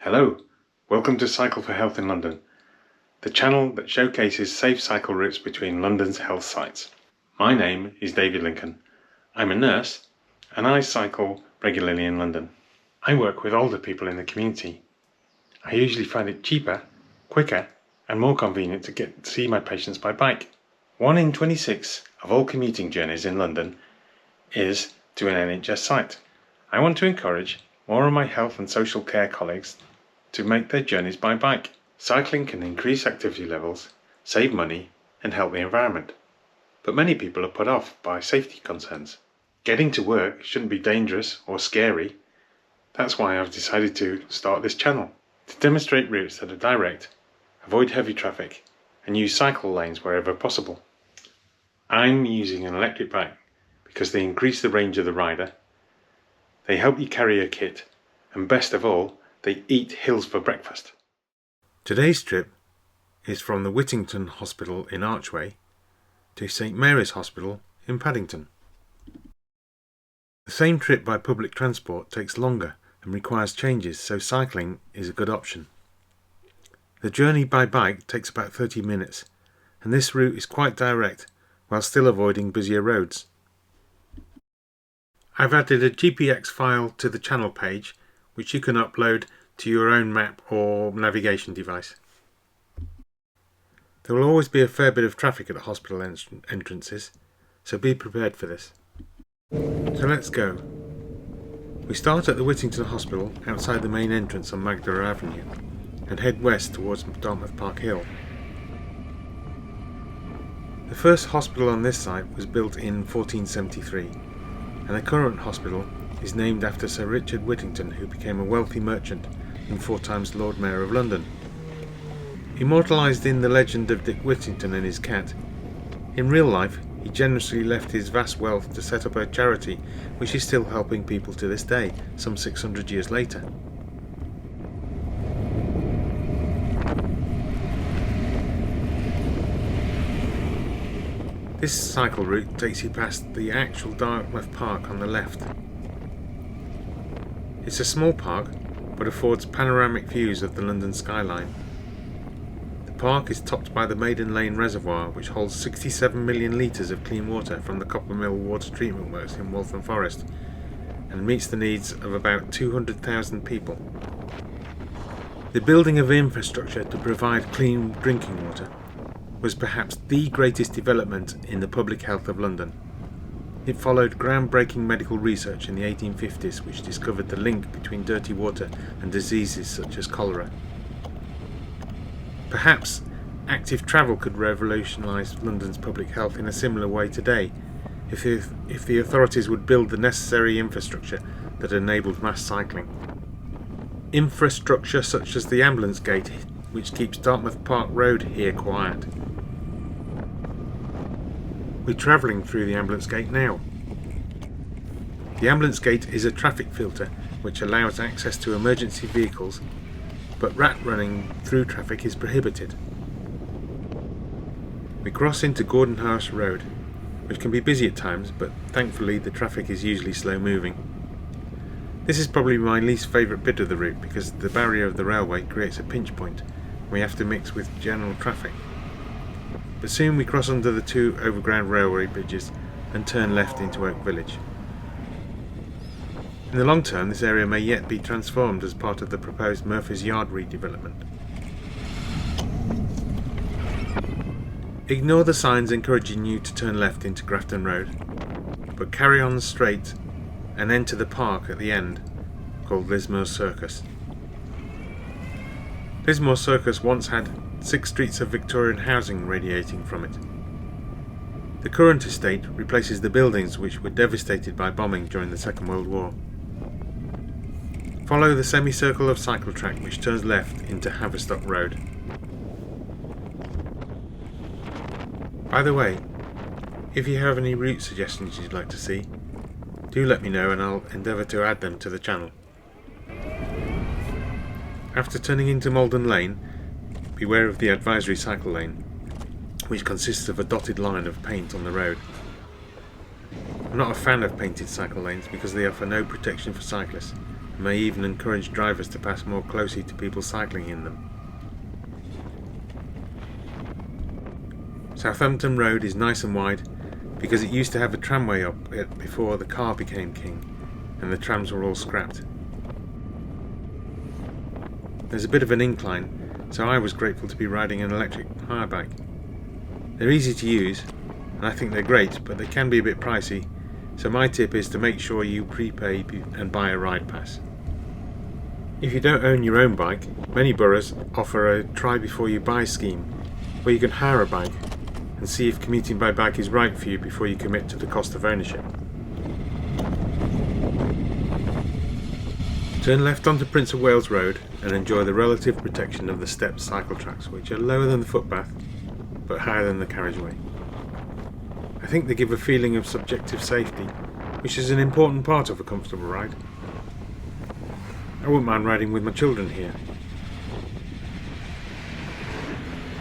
Hello, welcome to Cycle for Health in London, the channel that showcases safe cycle routes between London's health sites. My name is David Lincoln. I'm a nurse and I cycle regularly in London. I work with older people in the community. I usually find it cheaper, quicker and more convenient to get to see my patients by bike. 1 in 26 of all commuting journeys in London is to an NHS site. I want to encourage more of my health and social care colleagues to make their journeys by bike. Cycling can increase activity levels, save money and help the environment. But many people are put off by safety concerns. Getting to work shouldn't be dangerous or scary. That's why I've decided to start this channel, to demonstrate routes that are direct, avoid heavy traffic and use cycle lanes wherever possible. I'm using an electric bike because they increase the range of the rider, they help you carry a kit, and best of all, they eat hills for breakfast. Today's trip is from the Whittington Hospital in Archway to St Mary's Hospital in Paddington. The same trip by public transport takes longer and requires changes, so cycling is a good option. The journey by bike takes about 30 minutes, and this route is quite direct while still avoiding busier roads. I've added a GPX file to the channel page, which you can upload to your own map or navigation device. There will always be a fair bit of traffic at hospital entrances, so be prepared for this. So let's go. We start at the Whittington Hospital outside the main entrance on Magdala Avenue and head west towards Dartmouth Park Hill. The first hospital on this site was built in 1473, and the current hospital is named after Sir Richard Whittington, who became a wealthy merchant and 4 times Lord Mayor of London. Immortalised in the legend of Dick Whittington and his cat, in real life he generously left his vast wealth to set up a charity which is still helping people to this day, some 600 years later. This cycle route takes you past the actual Dartmouth Park on the left. It's a small park, but affords panoramic views of the London skyline. The park is topped by the Maiden Lane Reservoir, which holds 67 million litres of clean water from the Copper Mill Water Treatment Works in Waltham Forest, and meets the needs of about 200,000 people. The building of infrastructure to provide clean drinking water was perhaps the greatest development in the public health of London. It followed groundbreaking medical research in the 1850s which discovered the link between dirty water and diseases such as cholera. Perhaps active travel could revolutionise London's public health in a similar way today if the authorities would build the necessary infrastructure that enabled mass cycling. Infrastructure such as the ambulance gate, which keeps Dartmouth Park Road here quiet. We're travelling through the ambulance gate now. The ambulance gate is a traffic filter which allows access to emergency vehicles, but rat running through traffic is prohibited. We cross into Gordon House Road, which can be busy at times, but thankfully the traffic is usually slow moving. This is probably my least favourite bit of the route because the barrier of the railway creates a pinch point and we have to mix with general traffic. But soon we cross under the 2 overground railway bridges and turn left into Oak Village. In the long term, this area may yet be transformed as part of the proposed Murphy's Yard redevelopment. Ignore the signs encouraging you to turn left into Grafton Road, but carry on straight and enter the park at the end, called Lismore Circus. Lismore Circus once had 6 streets of Victorian housing radiating from it. The current estate replaces the buildings which were devastated by bombing during the Second World War. Follow the semicircle of cycle track which turns left into Haverstock Road. By the way, if you have any route suggestions you'd like to see, do let me know and I'll endeavour to add them to the channel. After turning into Malden Lane, beware of the advisory cycle lane, which consists of a dotted line of paint on the road. I'm not a fan of painted cycle lanes because they offer no protection for cyclists, and may even encourage drivers to pass more closely to people cycling in them. Southampton Road is nice and wide because it used to have a tramway up it before the car became king and the trams were all scrapped. There's a bit of an incline, so I was grateful to be riding an electric hire bike. They're easy to use, and I think they're great, but they can be a bit pricey, so my tip is to make sure you prepay and buy a ride pass. If you don't own your own bike, many boroughs offer a try before you buy scheme, where you can hire a bike and see if commuting by bike is right for you before you commit to the cost of ownership. Turn left onto Prince of Wales Road and enjoy the relative protection of the stepped cycle tracks, which are lower than the footpath but higher than the carriageway. I think they give a feeling of subjective safety, which is an important part of a comfortable ride. I wouldn't mind riding with my children here.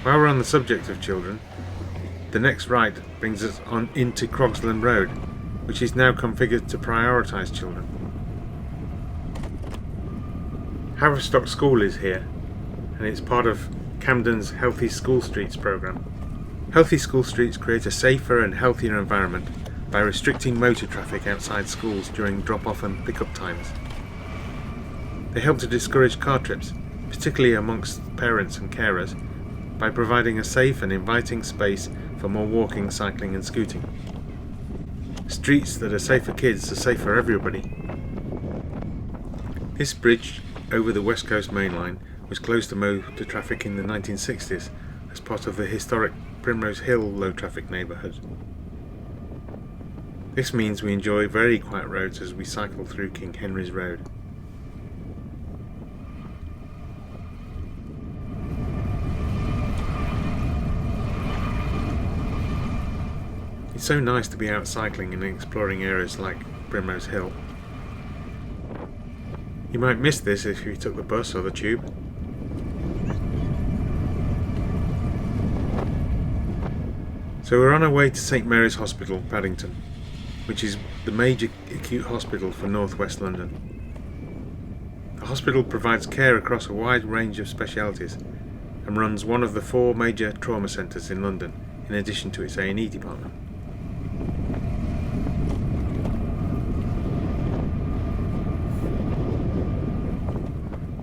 While we're on the subject of children, the next right brings us on into Crogsland Road, which is now configured to prioritise children. Haverstock School is here, and it's part of Camden's Healthy School Streets programme. Healthy School Streets create a safer and healthier environment by restricting motor traffic outside schools during drop-off and pick-up times. They help to discourage car trips, particularly amongst parents and carers, by providing a safe and inviting space for more walking, cycling and scooting. Streets that are safe for kids are safe for everybody. This bridge over the West Coast Main Line was closed to motor traffic in the 1960s as part of the historic Primrose Hill low traffic neighbourhood. This means we enjoy very quiet roads as we cycle through King Henry's Road. It's so nice to be out cycling and exploring areas like Primrose Hill. You might miss this if you took the bus or the tube. So we're on our way to St Mary's Hospital, Paddington, which is the major acute hospital for North West London. The hospital provides care across a wide range of specialities and runs one of the 4 major trauma centres in London, in addition to its A&E department.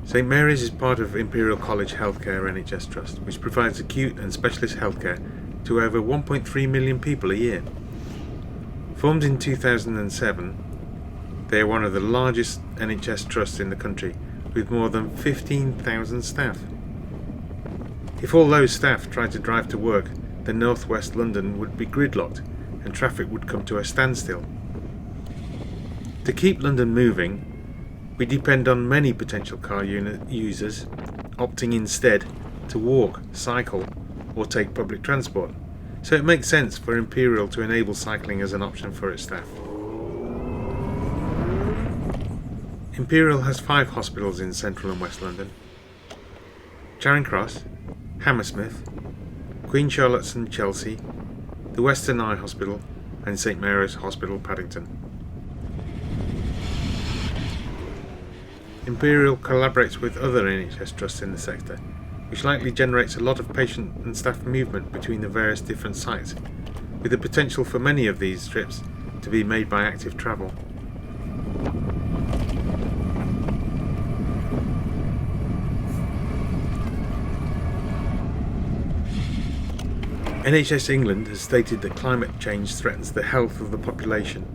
St Mary's is part of Imperial College Healthcare NHS Trust, which provides acute and specialist healthcare to over 1.3 million people a year. Formed in 2007, they are one of the largest NHS trusts in the country, with more than 15,000 staff. If all those staff tried to drive to work, then North West London would be gridlocked and traffic would come to a standstill. To keep London moving, we depend on many potential car users opting instead to walk, cycle or take public transport, so it makes sense for Imperial to enable cycling as an option for its staff. Imperial has 5 hospitals in central and west London: Charing Cross, Hammersmith, Queen Charlotte's and Chelsea, the Western Eye Hospital and St Mary's Hospital, Paddington. Imperial collaborates with other NHS trusts in the sector, which likely generates a lot of patient and staff movement between the various different sites, with the potential for many of these trips to be made by active travel. NHS England has stated that climate change threatens the health of the population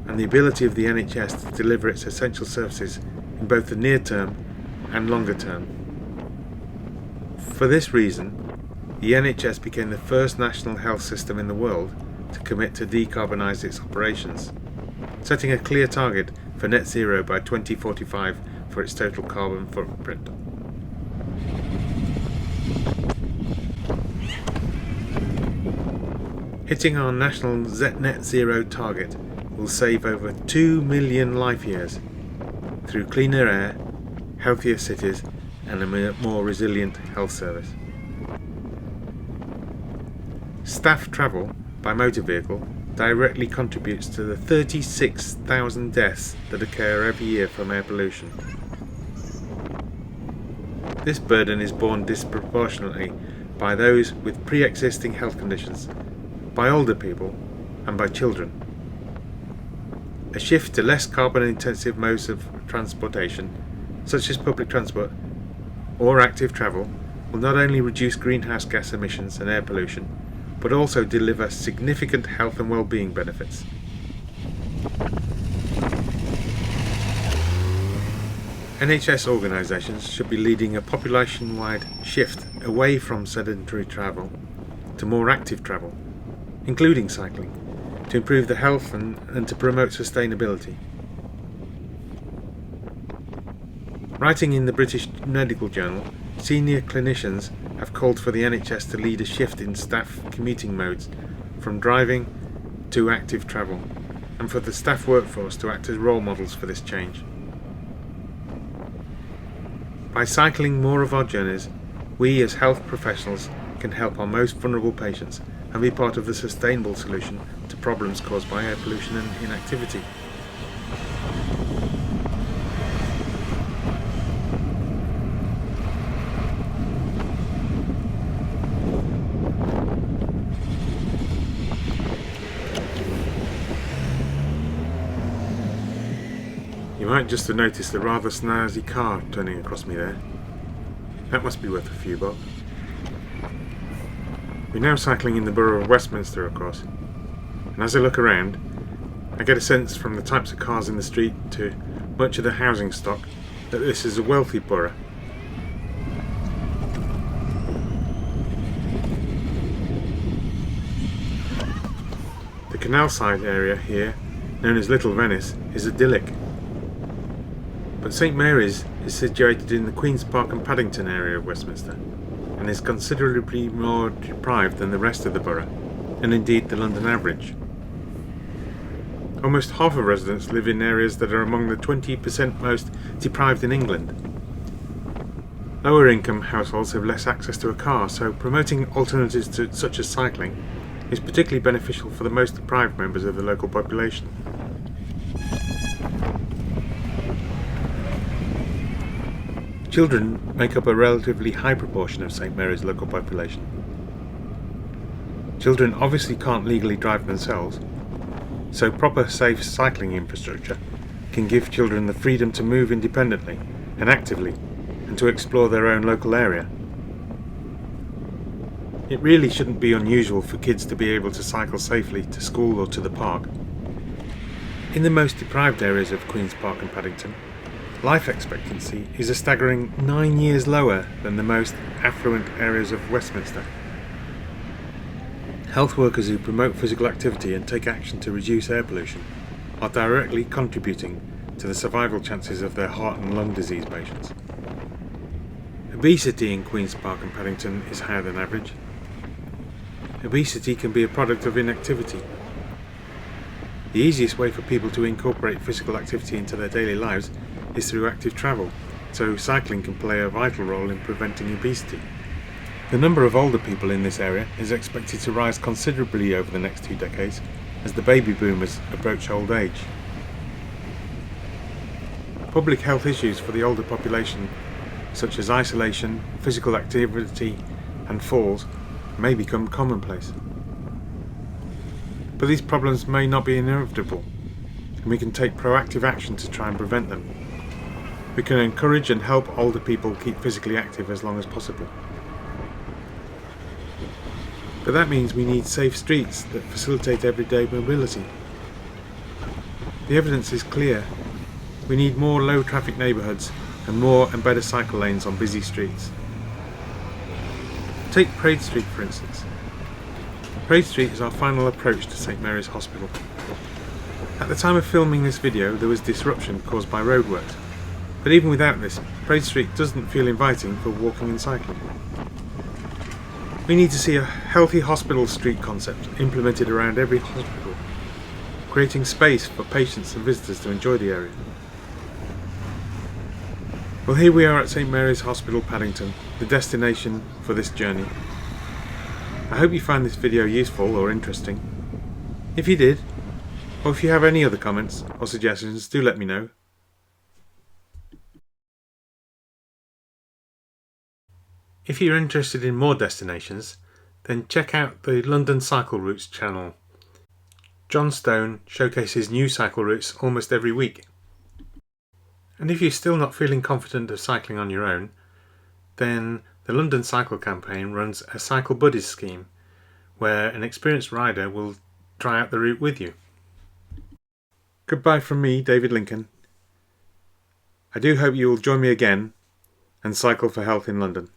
and the ability of the NHS to deliver its essential services in both the near term and longer term. For this reason, the NHS became the first national health system in the world to commit to decarbonise its operations, setting a clear target for net zero by 2045 for its total carbon footprint. Hitting our national net zero target will save over 2 million life years through cleaner air, healthier cities and a more resilient health service. Staff travel by motor vehicle directly contributes to the 36,000 deaths that occur every year from air pollution. This burden is borne disproportionately by those with pre-existing health conditions, by older people, and by children. A shift to less carbon-intensive modes of transportation, such as public transport or active travel, will not only reduce greenhouse gas emissions and air pollution, but also deliver significant health and well-being benefits. NHS organisations should be leading a population-wide shift away from sedentary travel to more active travel, including cycling, to improve the health and to promote sustainability. Writing in the British Medical Journal, senior clinicians have called for the NHS to lead a shift in staff commuting modes from driving to active travel, and for the staff workforce to act as role models for this change. By cycling more of our journeys, we as health professionals can help our most vulnerable patients and be part of the sustainable solution to problems caused by air pollution and inactivity. You might just have noticed a rather snazzy car turning across me there. That must be worth a few bucks. We're now cycling in the borough of Westminster, of course, and as I look around, I get a sense from the types of cars in the street to much of the housing stock that this is a wealthy borough. The canal side area here, known as Little Venice, is idyllic. But St Mary's is situated in the Queen's Park and Paddington area of Westminster, and is considerably more deprived than the rest of the borough, and indeed the London average. Almost half of residents live in areas that are among the 20% most deprived in England. Lower income households have less access to a car, so promoting alternatives such as cycling is particularly beneficial for the most deprived members of the local population. Children make up a relatively high proportion of St Mary's local population. Children obviously can't legally drive themselves, so proper safe cycling infrastructure can give children the freedom to move independently and actively and to explore their own local area. It really shouldn't be unusual for kids to be able to cycle safely to school or to the park. In the most deprived areas of Queen's Park and Paddington, life expectancy is a staggering 9 years lower than the most affluent areas of Westminster. Health workers who promote physical activity and take action to reduce air pollution are directly contributing to the survival chances of their heart and lung disease patients. Obesity in Queen's Park and Paddington is higher than average. Obesity can be a product of inactivity. The easiest way for people to incorporate physical activity into their daily lives is through active travel, so cycling can play a vital role in preventing obesity. The number of older people in this area is expected to rise considerably over the next 2 decades as the baby boomers approach old age. Public health issues for the older population, such as isolation, physical activity and falls, may become commonplace. But these problems may not be inevitable, and we can take proactive action to try and prevent them. We can encourage and help older people keep physically active as long as possible. But that means we need safe streets that facilitate everyday mobility. The evidence is clear. We need more low traffic neighbourhoods and more and better cycle lanes on busy streets. Take Praed Street for instance. Praed Street is our final approach to St Mary's Hospital. At the time of filming this video there was disruption caused by roadworks, but even without this, Praed Street doesn't feel inviting for walking and cycling. We need to see a healthy hospital street concept implemented around every hospital, creating space for patients and visitors to enjoy the area. Well, here we are at St Mary's Hospital, Paddington, the destination for this journey. I hope you find this video useful or interesting. If you did, or if you have any other comments or suggestions, do let me know. If you're interested in more destinations, then check out the London Cycle Routes channel. John Stone showcases new cycle routes almost every week. And if you're still not feeling confident of cycling on your own, then the London Cycle Campaign runs a Cycle Buddies scheme, where an experienced rider will try out the route with you. Goodbye from me, David Lincoln. I do hope you will join me again and cycle for health in London.